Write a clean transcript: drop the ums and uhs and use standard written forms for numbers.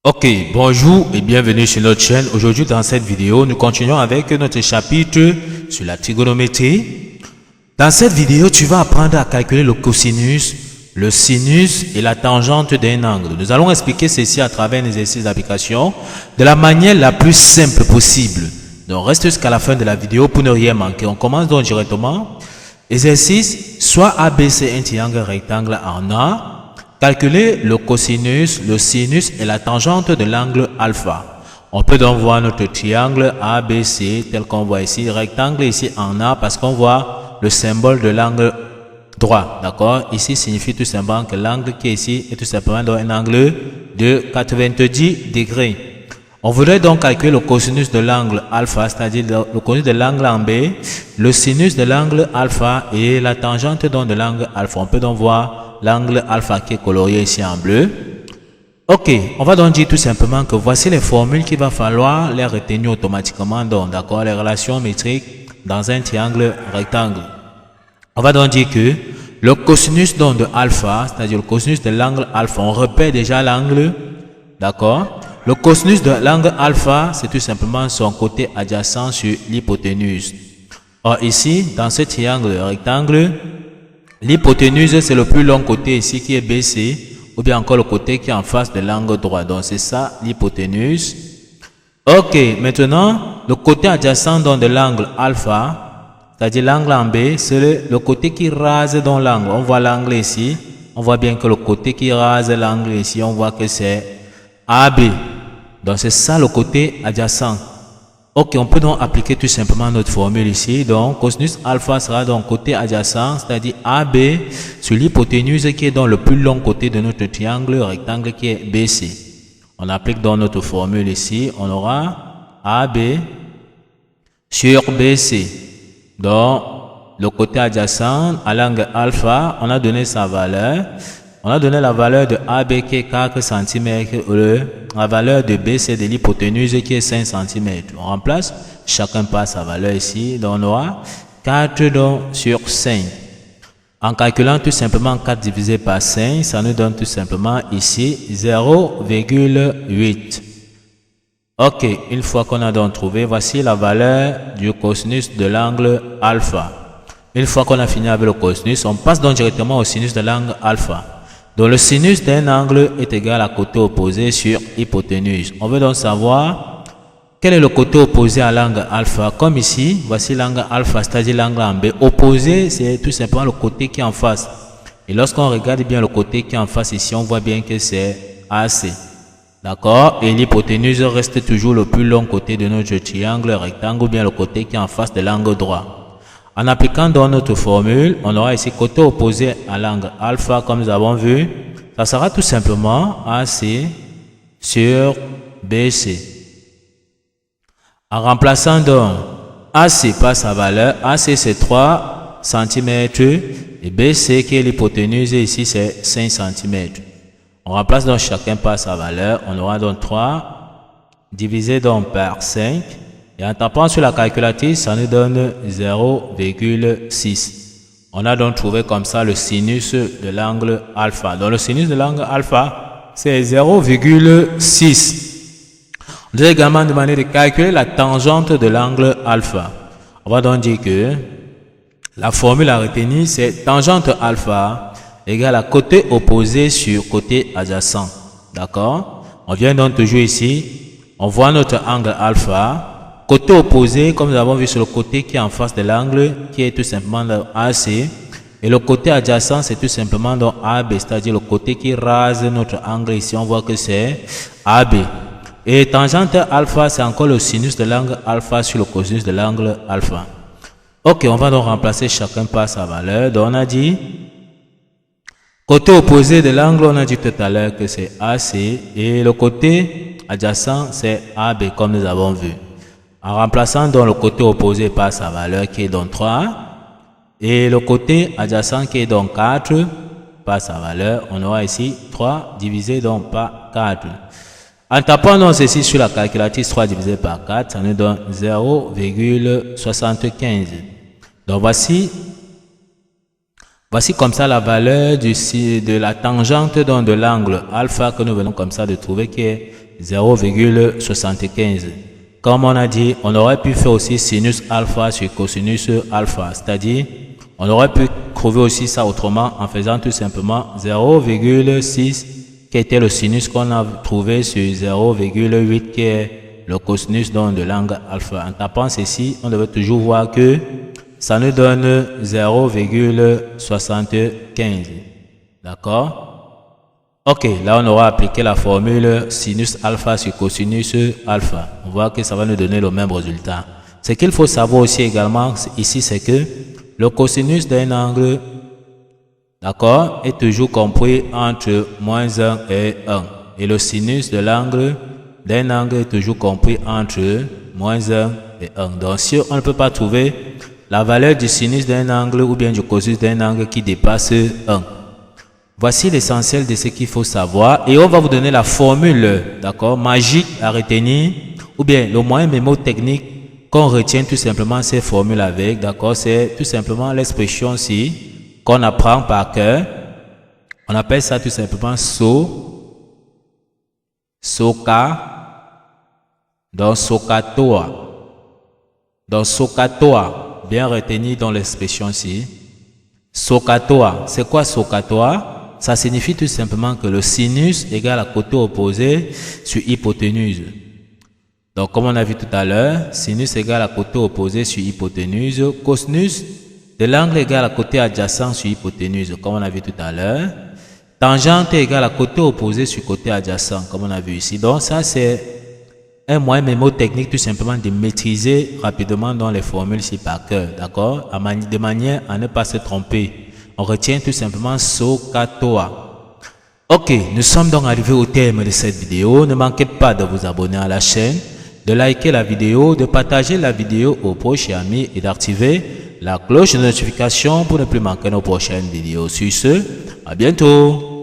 Ok, bonjour et bienvenue sur notre chaîne. Aujourd'hui dans cette vidéo, nous continuons avec notre chapitre sur la trigonométrie. Dans cette vidéo, tu vas apprendre à calculer le cosinus, le sinus et la tangente d'un angle. Nous allons expliquer ceci à travers un exercice d'application de la manière la plus simple possible. Donc reste jusqu'à la fin de la vidéo pour ne rien manquer. On commence donc directement. Exercice, soit ABC un triangle rectangle en A. Calculer le cosinus, le sinus et la tangente de l'angle alpha. On peut donc voir notre triangle ABC tel qu'on voit ici, rectangle ici en A parce qu'on voit le symbole de l'angle droit. D'accord? Ici signifie tout simplement que l'angle qui est ici est tout simplement donc un angle de 90 degrés. On voudrait donc calculer le cosinus de l'angle alpha, c'est-à-dire le cosinus de l'angle en B, le sinus de l'angle alpha et la tangente donc de l'angle alpha. On peut donc voir l'angle alpha qui est colorié ici en bleu. Ok, on va donc dire tout simplement que voici les formules qu'il va falloir les retenir automatiquement. Donc, d'accord, les relations métriques dans un triangle rectangle. On va donc dire que le cosinus donc de alpha, c'est-à-dire le cosinus de l'angle alpha, on repère déjà l'angle, d'accord. Le cosinus de l'angle alpha, c'est tout simplement son côté adjacent sur l'hypoténuse. Or ici, dans ce triangle rectangle, l'hypoténuse, c'est le plus long côté ici qui est BC, ou bien encore le côté qui est en face de l'angle droit. Donc, c'est ça l'hypoténuse. Ok, maintenant, le côté adjacent donc de l'angle alpha, c'est-à-dire l'angle en B, c'est le côté qui rase dans l'angle. On voit l'angle ici. On voit bien que le côté qui rase l'angle ici, on voit que c'est AB. Donc, c'est ça le côté adjacent. Ok, on peut donc appliquer tout simplement notre formule ici. Donc, cosinus alpha sera donc côté adjacent, c'est-à-dire AB sur l'hypoténuse qui est dans le plus long côté de notre triangle rectangle qui est BC. On applique donc notre formule ici. On aura AB sur BC. Donc, le côté adjacent à l'angle alpha, on a donné sa valeur. On a donné la valeur de AB qui est 4 cm, la valeur de BC de l'hypoténuse qui est 5 cm. On remplace, chacun par sa valeur ici. Donc on aura 4 donc, sur 5. En calculant tout simplement 4 divisé par 5, ça nous donne tout simplement ici 0,8. Ok, une fois qu'on a donc trouvé, voici la valeur du cosinus de l'angle alpha. Une fois qu'on a fini avec le cosinus, on passe donc directement au sinus de l'angle alpha. Donc le sinus d'un angle est égal à côté opposé sur hypoténuse. On veut donc savoir quel est le côté opposé à l'angle alpha. Comme ici, voici l'angle alpha, c'est-à-dire l'angle en B. Opposé, c'est tout simplement le côté qui est en face. Et lorsqu'on regarde bien le côté qui est en face ici, on voit bien que c'est AC. D'accord? Et l'hypoténuse reste toujours le plus long côté de notre triangle rectangle ou bien le côté qui est en face de l'angle droit. En appliquant donc notre formule, on aura ici côté opposé à l'angle alpha comme nous avons vu. Ça sera tout simplement AC sur BC. En remplaçant donc AC par sa valeur, AC c'est 3 cm et BC qui est l'hypoténuse ici c'est 5 cm. On remplace donc chacun par sa valeur. On aura donc 3 divisé donc par 5. Et en tapant sur la calculatrice, ça nous donne 0,6. On a donc trouvé comme ça le sinus de l'angle alpha. Donc le sinus de l'angle alpha, c'est 0,6. On nous a également demandé de calculer la tangente de l'angle alpha. On va donc dire que la formule à retenir, c'est tangente alpha égale à côté opposé sur côté adjacent. D'accord? On vient donc toujours ici. On voit notre angle alpha. Côté opposé, comme nous avons vu sur le côté qui est en face de l'angle, qui est tout simplement le AC. Et le côté adjacent, c'est tout simplement le AB, c'est-à-dire le côté qui rase notre angle. Ici, on voit que c'est AB. Et tangente alpha, c'est encore le sinus de l'angle alpha sur le cosinus de l'angle alpha. Ok, on va donc remplacer chacun par sa valeur. Donc, on a dit, côté opposé de l'angle, on a dit tout à l'heure que c'est AC. Et le côté adjacent, c'est AB, comme nous avons vu. En remplaçant donc le côté opposé par sa valeur qui est donc 3 et le côté adjacent qui est donc 4 par sa valeur, on aura ici 3 divisé donc par 4. En tapant donc ceci sur la calculatrice, 3 divisé par 4, ça nous donne 0,75. Donc voici Voici comme ça la valeur de la tangente de l'angle alpha que nous venons comme ça de trouver qui est 0,75. Comme on a dit, on aurait pu faire aussi sinus alpha sur cosinus alpha, c'est-à-dire on aurait pu trouver aussi ça autrement en faisant tout simplement 0,6 qui était le sinus qu'on a trouvé sur 0,8 qui est le cosinus de l'angle alpha. En tapant ceci, on devait toujours voir que ça nous donne 0,75. D'accord? Ok, là on aura appliqué la formule sinus alpha sur cosinus alpha. On voit que ça va nous donner le même résultat. Ce qu'il faut savoir aussi également ici, c'est que le cosinus d'un angle, d'accord, est toujours compris entre moins 1 et 1. Et le sinus de l'angle d'un angle est toujours compris entre moins 1 et 1. Donc si on ne peut pas trouver la valeur du sinus d'un angle ou bien du cosinus d'un angle qui dépasse 1. Voici l'essentiel de ce qu'il faut savoir et on va vous donner la formule, d'accord, magique à retenir ou bien le moyen mémotechnique qu'on retient tout simplement ces formules avec, d'accord, c'est tout simplement l'expression ici qu'on apprend par cœur. On appelle ça tout simplement SOHCAHTOA. Donc SOHCAHTOA, bien retenu dans l'expression ici. SOHCAHTOA, c'est quoi SOHCAHTOA? Ça signifie tout simplement que le sinus égale à côté opposé sur hypoténuse. Donc, comme on a vu tout à l'heure, sinus égale à côté opposé sur hypoténuse. Cosinus de l'angle égale à côté adjacent sur hypoténuse, comme on a vu tout à l'heure. Tangente égale à côté opposé sur côté adjacent, comme on a vu ici. Donc, ça, c'est un moyen mémotechnique tout simplement de maîtriser rapidement dans les formules ici par cœur. D'accord? De manière à ne pas se tromper. On retient tout simplement SOHCAHTOA. Ok, nous sommes donc arrivés au terme de cette vidéo. Ne manquez pas de vous abonner à la chaîne, de liker la vidéo, de partager la vidéo aux proches et amis et d'activer la cloche de notification pour ne plus manquer nos prochaines vidéos. Sur ce, à bientôt.